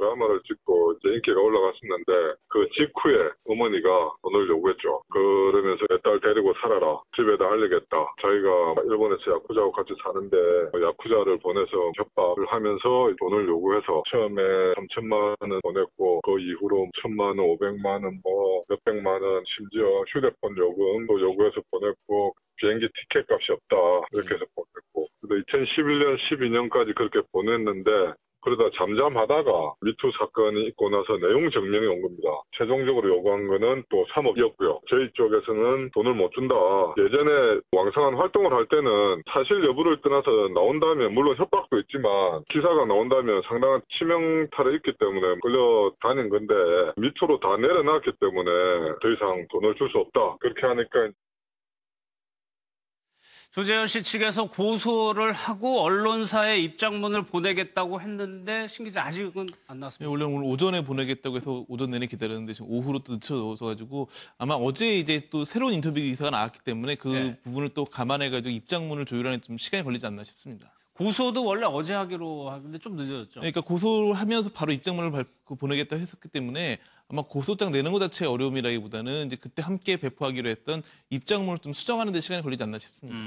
드라마를 찍고 이제 인기가 올라갔었는데 그 직후에 어머니가 돈을 요구했죠. 그러면서 내 딸 데리고 살아라. 집에다 알리겠다. 자기가 일본에서 야쿠자하고 같이 사는데 야쿠자를 보내서 협박을 하면서 돈을 요구해서 처음에 3천만 원 보냈고 그 이후로 1,000만 원, 500만 원, 뭐 몇백만 원, 심지어 휴대폰 요금도 요구해서 보냈고 비행기 티켓 값이 없다 이렇게 해서 보냈고 2011년, 12년까지 그렇게 보냈는데 그러다 잠잠하다가 미투 사건이 있고 나서 내용 증명이 온 겁니다. 최종적으로 요구한 거는 또 3억이었고요. 저희 쪽에서는 돈을 못 준다. 예전에 왕성한 활동을 할 때는 사실 여부를 떠나서 나온다면 물론 협박도 있지만 기사가 나온다면 상당한 치명타를 있기 때문에 끌려다닌 건데 미투로 다 내려놨기 때문에 더 이상 돈을 줄 수 없다. 그렇게 하니까 조재현 씨 측에서 고소를 하고 언론사에 입장문을 보내겠다고 했는데 신 기자 아직은 안 나왔습니다. 원래 오늘 오전에 보내겠다고 해서 오전 내내 기다렸는데 지금 오후로 또 늦춰져가지고 아마 어제 이제 또 새로운 인터뷰 기사가 나왔기 때문에 그 부분을 또 감안해가지고 입장문을 조율하는 좀 시간이 걸리지 않나 싶습니다. 고소도 원래 어제 하기로 하는데 좀 늦어졌죠. 그러니까 고소하면서 바로 입장문을 보내겠다 했었기 때문에 아마 고소장 내는 것 자체의 어려움이라기보다는 이제 그때 함께 배포하기로 했던 입장문을 좀 수정하는 데 시간이 걸리지 않나 싶습니다.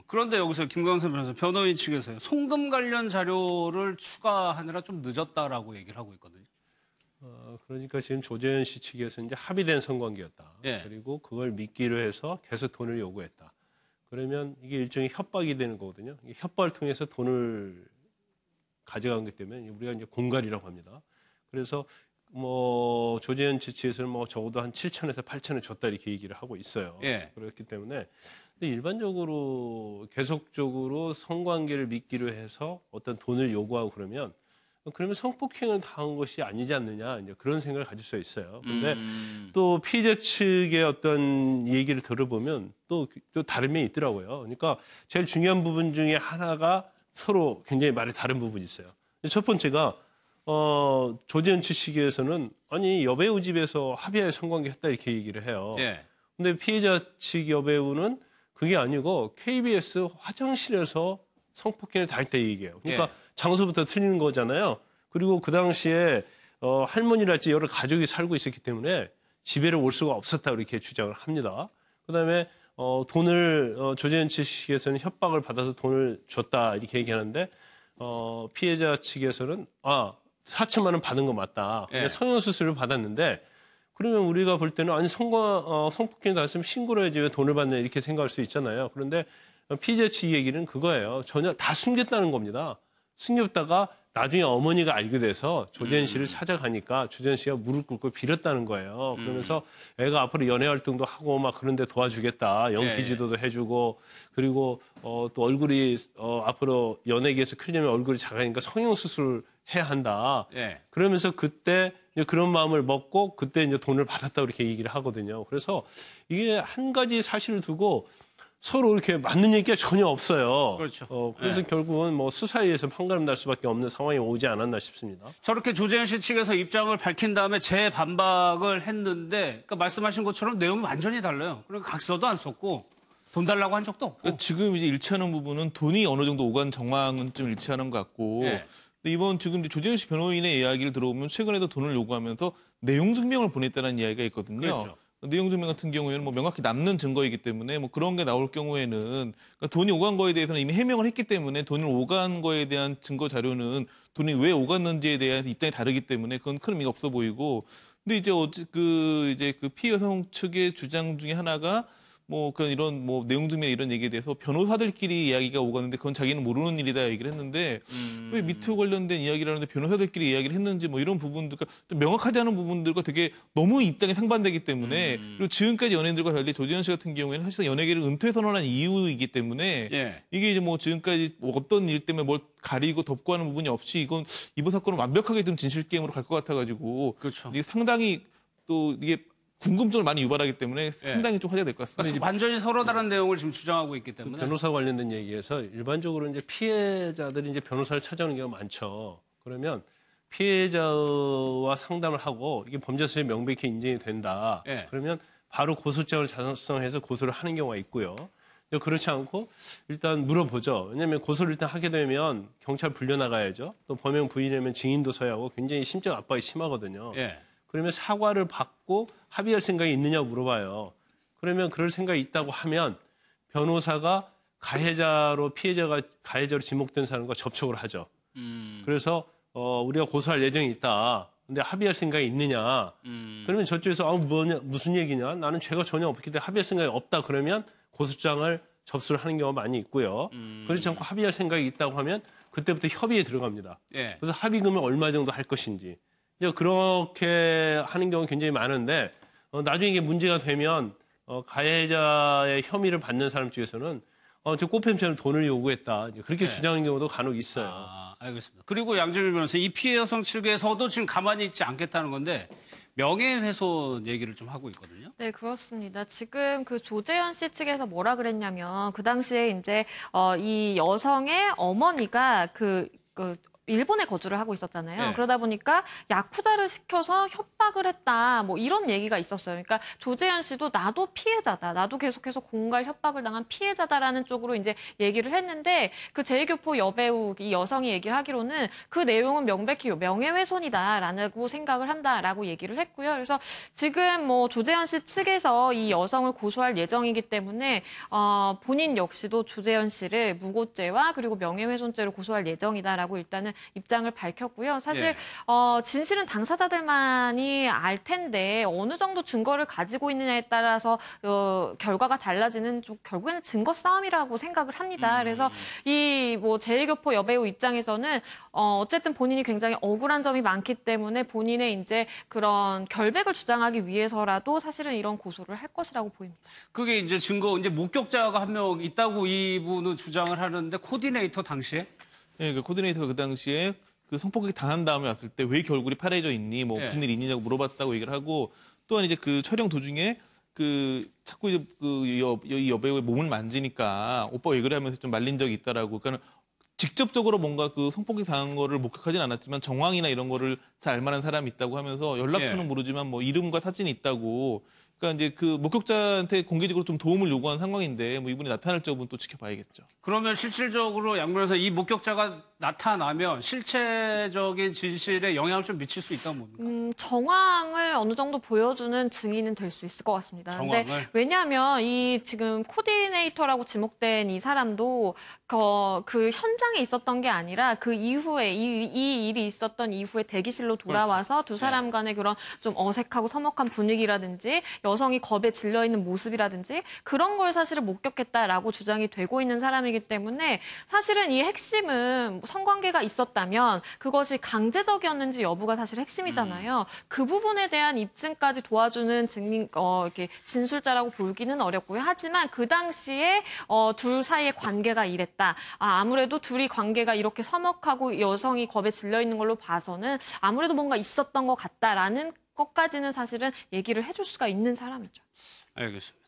그런데 여기서 김광선 변호사 변호인 측에서요. 송금 관련 자료를 추가하느라 좀 늦었다라고 얘기를 하고 있거든요. 그러니까 지금 조재현 씨 측에서 이제 합의된 성관계였다. 그리고 그걸 믿기로 해서 계속 돈을 요구했다. 그러면 이게 일종의 협박이 되는 거거든요. 협박을 통해서 돈을 가져간 거기 때문에 우리가 이제 공갈이라고 합니다. 그래서 뭐 조재현 측에서는 뭐 적어도 한 7천에서 8천을 줬다 이렇게 얘기를 하고 있어요. 그렇기 때문에 근데 일반적으로 계속적으로 성관계를 믿기로 해서 어떤 돈을 요구하고 그러면 성폭행을 당한 것이 아니지 않느냐 이제 그런 생각을 가질 수 있어요. 그런데 또 피해자 측의 어떤 얘기를 들어보면 또 다른 면이 있더라고요. 그러니까 제일 중요한 부분 중에 하나가 서로 굉장히 말이 다른 부분이 있어요. 첫 번째가 조재현 측에서는 아니 여배우 집에서 합의하에 성관계 했다 이렇게 얘기를 해요. 근데 피해자 측 여배우는 그게 아니고 KBS 화장실에서 성폭행을 당했다 얘기해요. 그러니까 장소부터 틀리는 거잖아요. 그리고 그 당시에 할머니랄지 여러 가족이 살고 있었기 때문에 집에를 올 수가 없었다 이렇게 주장을 합니다. 그다음에 돈을 조재현 측에서는 협박을 받아서 돈을 줬다 이렇게 얘기하는데 피해자 측에서는 4천만 원 받은 거 맞다. 성형수술을 받았는데 그러면 우리가 볼 때는 아니 성폭행 당했으면 신고를 해야지 왜 돈을 받냐 이렇게 생각할 수 있잖아요. 그런데 피해자 측 얘기는 그거예요. 전혀 다 숨겼다는 겁니다. 숨겼다가 나중에 어머니가 알게 돼서 조재현 씨를 찾아가니까 조재현 씨가 무릎 꿇고 빌었다는 거예요. 그러면서 애가 앞으로 연애 활동도 하고 막 그런 데 도와주겠다. 연기 지도도 해주고 그리고 또 얼굴이 앞으로 연예계에서 크려면 얼굴이 작으니까 성형수술 해야 한다. 그러면서 그때 그런 마음을 먹고 그때 이제 돈을 받았다 이렇게 얘기를 하거든요. 그래서 이게 한 가지 사실을 두고 서로 이렇게 맞는 얘기가 전혀 없어요. 그렇죠. 그래서 결국은 뭐 수사에 의해서 판가름 날 수밖에 없는 상황이 오지 않았나 싶습니다. 저렇게 조재현 씨 측에서 입장을 밝힌 다음에 재반박을 했는데 그러니까 말씀하신 것처럼 내용이 완전히 달라요. 그러니까 각서도 안 썼고 돈 달라고 한 적도 없고. 그러니까 지금 이제 일치하는 부분은 돈이 어느 정도 오간 정황은 좀 일치하는 것 같고 근데 이번 지금 조재현 씨 변호인의 이야기를 들어보면 최근에도 돈을 요구하면서 내용 증명을 보냈다는 이야기가 있거든요. 그렇죠. 내용 증명 같은 경우에는 뭐 명확히 남는 증거이기 때문에 뭐 그런 게 나올 경우에는 그러니까 돈이 오간 거에 대해서는 이미 해명을 했기 때문에 돈을 오간 거에 대한 증거 자료는 돈이 왜 오갔는지에 대한 입장이 다르기 때문에 그건 큰 의미가 없어 보이고 근데 이제 그 피해 여성 측의 주장 중에 하나가 뭐 그런 이런 뭐 내용 증명 이런 얘기에 대해서 변호사들끼리 이야기가 오갔는데 그건 자기는 모르는 일이다 얘기를 했는데 왜 미투 관련된 이야기를 하는데 변호사들끼리 이야기를 했는지 뭐 이런 부분들 그러니까 좀 명확하지 않은 부분들과 되게 너무 입장이 상반되기 때문에 그리고 지금까지 연예인들과 달리 조재현 씨 같은 경우에는 사실상 연예계를 은퇴 선언한 이유이기 때문에 이게 이제 뭐 지금까지 뭐 어떤 일 때문에 뭘 가리고 덮고 하는 부분이 없이 이건 이번 사건은 완벽하게 좀 진실 게임으로 갈 것 같아가지고 이게 상당히 또 이게 궁금증을 많이 유발하기 때문에 상당히 좀 화제가 될 것 같습니다. 완전히 서로 다른 내용을 지금 주장하고 있기 때문에. 변호사 관련된 얘기에서 일반적으로 이제 피해자들이 이제 변호사를 찾아오는 경우가 많죠. 그러면 피해자와 상담을 하고 이게 범죄 사실이 명백히 인정이 된다. 그러면 바로 고소장을 작성해서 고소를 하는 경우가 있고요. 그렇지 않고 일단 물어보죠. 왜냐하면 고소를 일단 하게 되면 경찰 불려나가야죠. 또 범행 부인이면 증인도 서야 하고 굉장히 심적 압박이 심하거든요. 예. 그러면 사과를 받고 합의할 생각이 있느냐 물어봐요. 그러면 그럴 생각이 있다고 하면 변호사가 피해자가 가해자로 지목된 사람과 접촉을 하죠. 그래서 우리가 고소할 예정이 있다. 근데 합의할 생각이 있느냐. 그러면 저쪽에서 무슨 얘기냐. 나는 죄가 전혀 없기 때문에 합의할 생각이 없다. 그러면 고소장을 접수를 하는 경우가 많이 있고요. 그렇지 않고 합의할 생각이 있다고 하면 그때부터 협의에 들어갑니다. 예. 그래서 합의금을 얼마 정도 할 것인지. 그렇게 하는 경우가 굉장히 많은데 나중에 이게 문제가 되면 가해자의 혐의를 받는 사람 쪽에서는 저 꽃뱀처럼 돈을 요구했다. 그렇게 주장하는 경우도 간혹 있어요. 알겠습니다. 그리고 양준일 변호사, 이 피해 여성 측에서도 지금 가만히 있지 않겠다는 건데 명예훼손 얘기를 좀 하고 있거든요. 네, 그렇습니다. 지금 그 조재현 씨 측에서 뭐라 그랬냐면 그 당시에 이제 이 여성의 어머니가 일본에 거주를 하고 있었잖아요. 네. 그러다 보니까 야쿠자를 시켜서 협박을 했다. 뭐 이런 얘기가 있었어요. 그러니까 조재현 씨도 나도 피해자다. 나도 계속해서 공갈 협박을 당한 피해자다라는 쪽으로 이제 얘기를 했는데 그 제1교포 여배우 이 여성이 얘기하기로는 그 내용은 명백히 명예훼손이다라고 생각을 한다라고 얘기를 했고요. 그래서 지금 뭐 조재현 씨 측에서 이 여성을 고소할 예정이기 때문에 본인 역시도 조재현 씨를 무고죄와 그리고 명예훼손죄로 고소할 예정이다라고 일단은 입장을 밝혔고요. 사실 진실은 당사자들만이 알 텐데 어느 정도 증거를 가지고 있느냐에 따라서 결과가 달라지는 결국에는 증거 싸움이라고 생각을 합니다. 그래서 이 뭐 제1교포 여배우 입장에서는 어쨌든 본인이 굉장히 억울한 점이 많기 때문에 본인의 이제 그런 결백을 주장하기 위해서라도 사실은 이런 고소를 할 것이라고 보입니다. 그게 이제 이제 목격자가 한 명 있다고 이분은 주장을 하는데 코디네이터 당시에? 네, 그 코디네이터가 그 당시에 그 성폭행이 당한 다음에 왔을 때 왜 결골이 파래져 있니? 뭐 무슨 일이 있느냐고 물어봤다고 얘기를 하고 또한 이제 그 촬영 도중에 자꾸 이제 이 여배우의 몸을 만지니까 오빠 왜 그래 하면서 좀 말린 적이 있다라고. 그러니까 직접적으로 뭔가 그 성폭행 당한 거를 목격하진 않았지만 정황이나 이런 거를 잘 알만한 사람이 있다고 하면서 연락처는 모르지만 뭐 이름과 사진이 있다고. 그러니까 이제 그 목격자한테 공개적으로 좀 도움을 요구한 상황인데 뭐 이분이 나타날 적은 또 지켜봐야겠죠. 그러면 실질적으로 양 변호사 이 목격자가 나타나면 실체적인 진실에 영향을 좀 미칠 수 있다는 겁니까? 정황을 어느 정도 보여주는 증인은 될 수 있을 것 같습니다. 정황을? 근데 왜냐하면 이 지금 코디네이터라고 지목된 이 사람도 그 현장에 있었던 게 아니라 그 이후에 이 일이 있었던 이후에 대기실로 돌아와서 두 사람 간의 그런 좀 어색하고 서먹한 분위기라든지 여성이 겁에 질려 있는 모습이라든지 그런 걸 사실은 목격했다라고 주장이 되고 있는 사람이기 때문에 사실은 이 핵심은 성관계가 있었다면 그것이 강제적이었는지 여부가 사실 핵심이잖아요. 그 부분에 대한 입증까지 도와주는 증인, 이렇게 진술자라고 보기는 어렵고요. 하지만 그 당시에 둘 사이의 관계가 이랬다. 아무래도 둘이 관계가 이렇게 서먹하고 여성이 겁에 질려 있는 걸로 봐서는 아무래도 뭔가 있었던 것 같다라는 것까지는 사실은 얘기를 해줄 수가 있는 사람이죠. 알겠습니다.